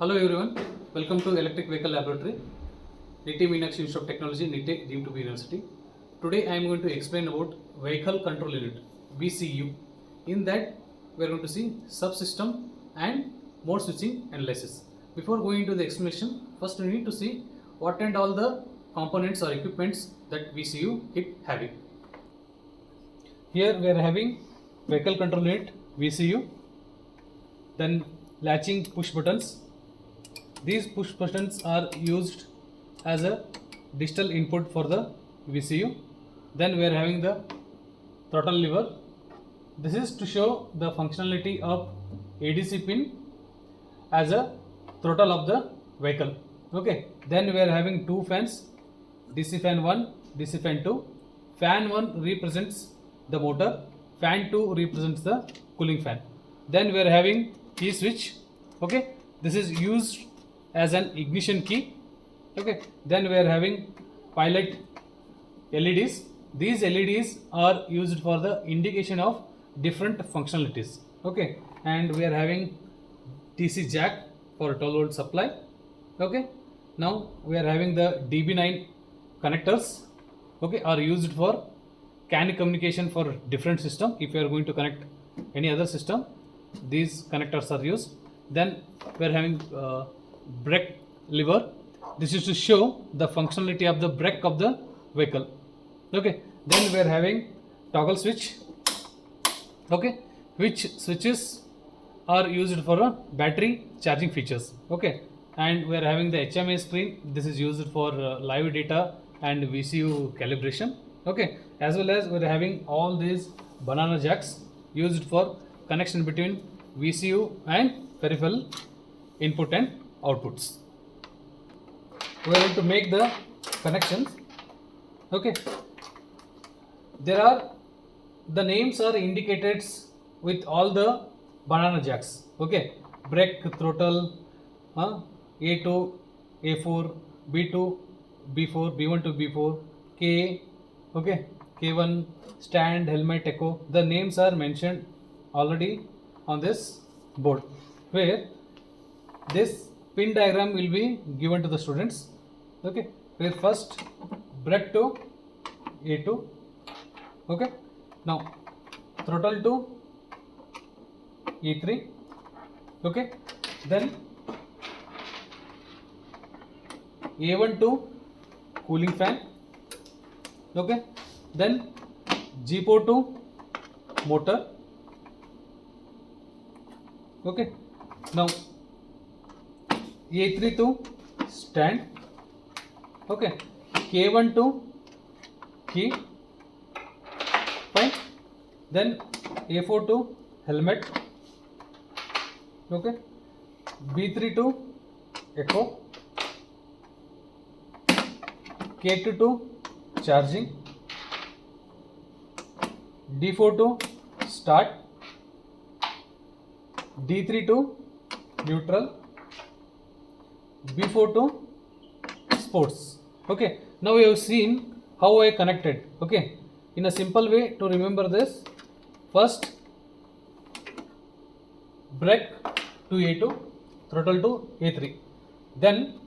Hello everyone, welcome to Electric Vehicle Laboratory, NITI Meenakshi Institute of Technology, NITI deemed to be university. Today I am going to explain about Vehicle Control Unit, VCU. In that we are going to see subsystem and mode switching analysis. Before going into the explanation, first we need to see what and all the components or equipments that VCU kit having. Here we are having Vehicle Control Unit, VCU, then latching push buttons. These push buttons are used as a digital input for the VCU. Then we are having the throttle lever. This is to show the functionality of ADC pin as a throttle of the vehicle. Okay. Then we are having two fans, DC fan 1, DC fan 2. Fan 1 represents the motor, fan 2 represents the cooling fan. Then we are having key switch. Okay. This is used as an ignition key. Okay. Then we are having pilot LEDs. These LEDs are used for the indication of different functionalities. Okay. And we are having DC jack for 12 volt supply. Okay. Now we are having the DB9 connectors. Okay, are used for CAN communication for different system. If you are going to connect any other system, these connectors are used. Then we are having brake lever. This is to show the functionality of the brake of the vehicle. Okay. Then we are having toggle switch. Okay, which switches are used for battery charging features. Okay, and we are having the HMI screen. This is used for live data and VCU calibration. Okay, as well as we are having all these banana jacks used for connection between VCU and peripheral input and outputs. We are going to make the connections. Okay, the names are indicated with all the banana jacks. Okay, brake, throttle, A2, A4, B2, B4, B1 to B4, K, okay, K1, stand, helmet, echo. The names are mentioned already on this board, where this pin diagram will be given to the students. Okay, where first brake to A2. Okay, now throttle to E3. Okay, then A1 to cooling fan. Okay, then G4 to motor. Okay, now A3 to stand. Okay, K1 to key. Fine. Then A4 to helmet. Okay, B3 to echo, K2 to charging, D4 to start, D3 to neutral, B4 to sports. Okay, now we have seen how I connected. Okay, in a simple way to remember this, first brake to A2, throttle to A3, then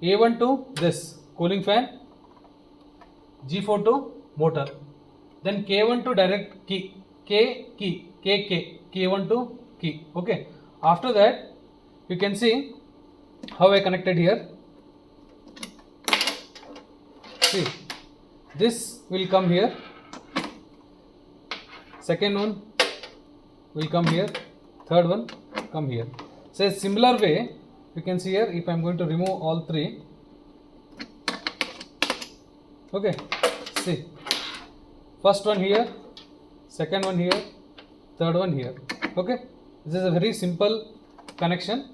A1 to this cooling fan, G4 to motor, then K1 to direct key, K1 to key. Okay, after that you can see how I connected here. See, this will come here, second one will come here, third one come here. So similar way you can see here, if I am going to remove all three. Okay, see, first one here, second one here, third one here. Okay, this is a very simple connection,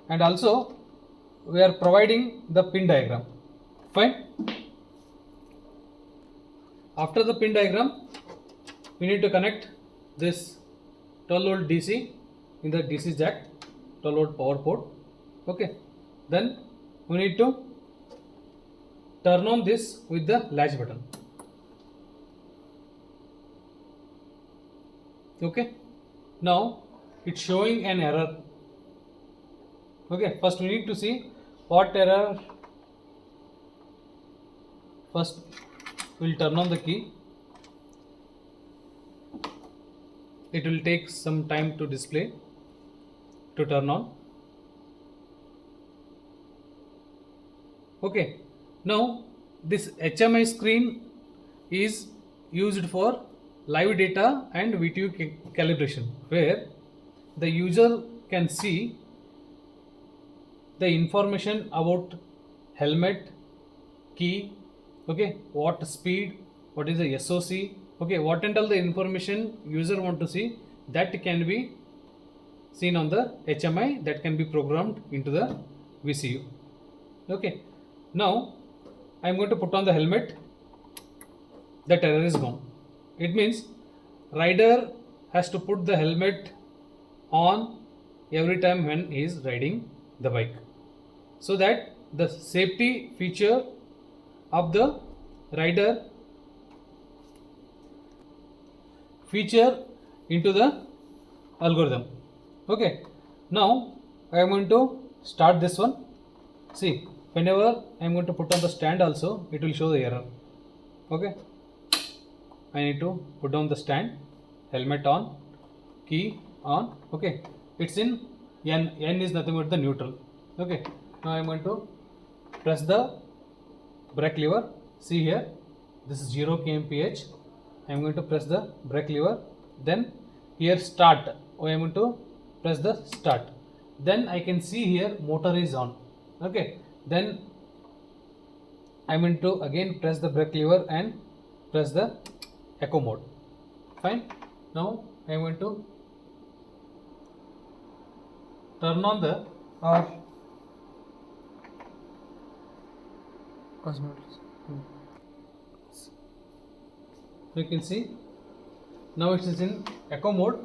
and also we are providing the pin diagram. Fine. After the pin diagram, we need to connect this 12 volt DC in the DC jack, 12 volt power port. Okay, then we need to turn on this with the latch button. Okay, now it's showing an error. Okay, first we need to see what error. First we'll turn on the key. It will take some time to display, to turn on. Okay, now this HMI screen is used for live data and VTU calibration, where the user can see the information about helmet, key, okay, what speed, what is the SOC, okay, what and all the information user want to see, that can be seen on the HMI, that can be programmed into the VCU. Okay, now I am going to put on the helmet. That error is gone. It means rider has to put the helmet on every time when he is riding the bike, so that the safety feature of the rider feature into the algorithm. Okay, now I am going to start this one. See, whenever I am going to put on the stand also, it will show the error. Okay, I need to put down the stand, helmet on, key on. Okay, it's in N. N is nothing but the neutral. Okay, now I am going to press the brake lever. See here, this is 0 kmph. I am going to press the brake lever. Then here start. I am going to press the start. Then I can see here motor is on. Okay, then I am going to again press the brake lever and press the echo mode. Fine. Now I am going to turn on the you can see now it is in echo mode.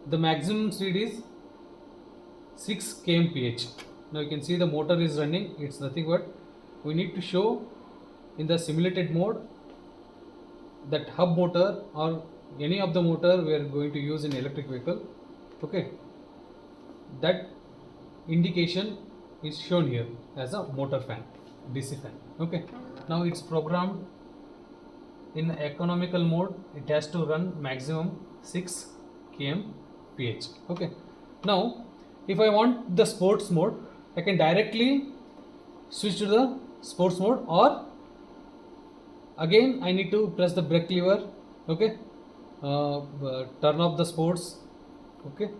The maximum speed is 6 kmph. Now you can see the motor is running. It's nothing but we need to show in the simulated mode that hub motor or any of the motor we are going to use in electric vehicle. Okay, that indication is shown here as a motor fan, DC fan. Okay, now it's programmed in economical mode. It has to run maximum 6 kmph. Okay, now if I want the sports mode, I can directly switch to the sports mode, or again I need to press the brake lever. Okay, turn off the sports. Okay,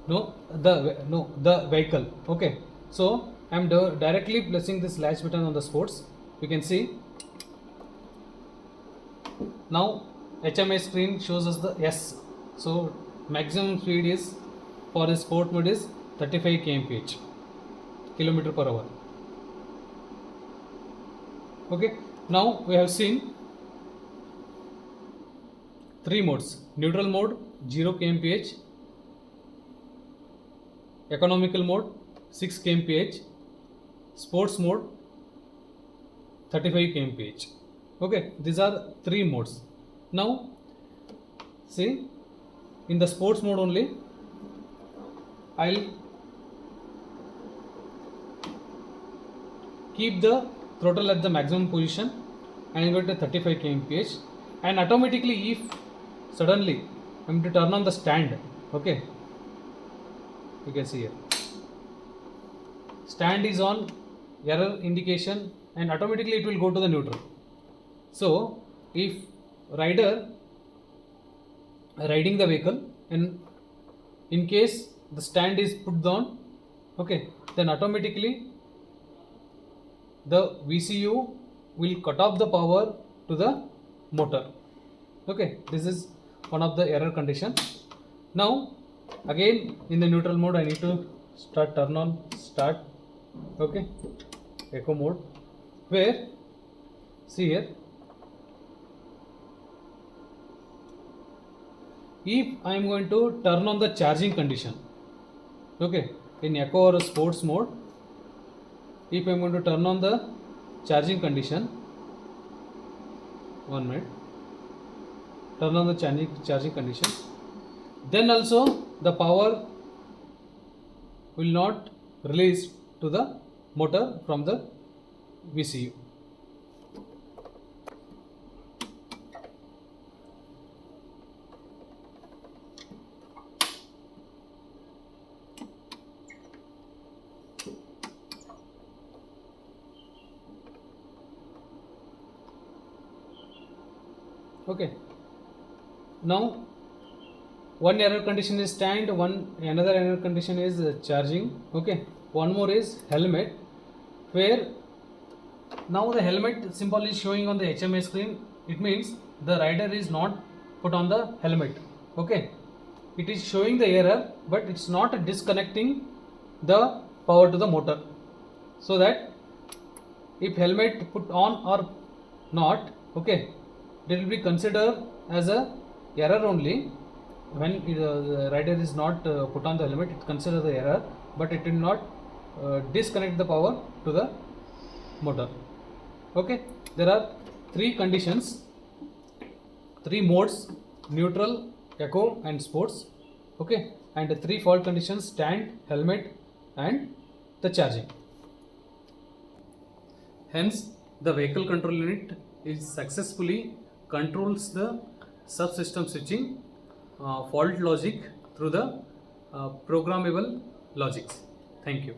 the vehicle. Okay, so I am directly pressing this latch button on the sports. You can see now HMI screen shows us the S. So maximum speed is for the sport mode is 35 kmph, kilometer per hour. Okay, now we have seen 3 modes: neutral mode 0 kmph, economical mode 6 kmph, sports mode 35 kmph. Okay, these are 3 modes. Now see, in the sports mode only I'll keep the throttle at the maximum position and I'm going to 35 kmph, and automatically if suddenly I'm to turn on the stand, okay, you can see here stand is on, error indication, and automatically it will go to the neutral. So if rider riding the vehicle and in case the stand is put down, okay, then automatically the VCU will cut off the power to the motor. Okay, this is one of the error condition. Now again in the neutral mode I need to turn on start. Okay, echo mode, where see here, if I am going to turn on the charging condition, okay, in echo or sports mode, if I am going to turn on the charging condition, 1 minute, turn on the charging condition. Then also the power will not release to the motor from the VCU. Okay. Now one error condition is stand, another error condition is charging. Okay. One more is helmet, where now the helmet symbol is showing on the HMI screen. It means the rider is not put on the helmet. Okay. It is showing the error, but it's not disconnecting the power to the motor. So that if helmet put on or not, okay, it will be considered as a error only. When the rider is not put on the helmet, it considers the error, but it will not disconnect the power to the motor. Okay, there are three conditions, three modes: neutral, eco and sports. Okay, and the three fault conditions: stand, helmet and the charging. Hence the vehicle control unit is successfully controls the subsystem switching fault logic through the programmable logics. Thank you.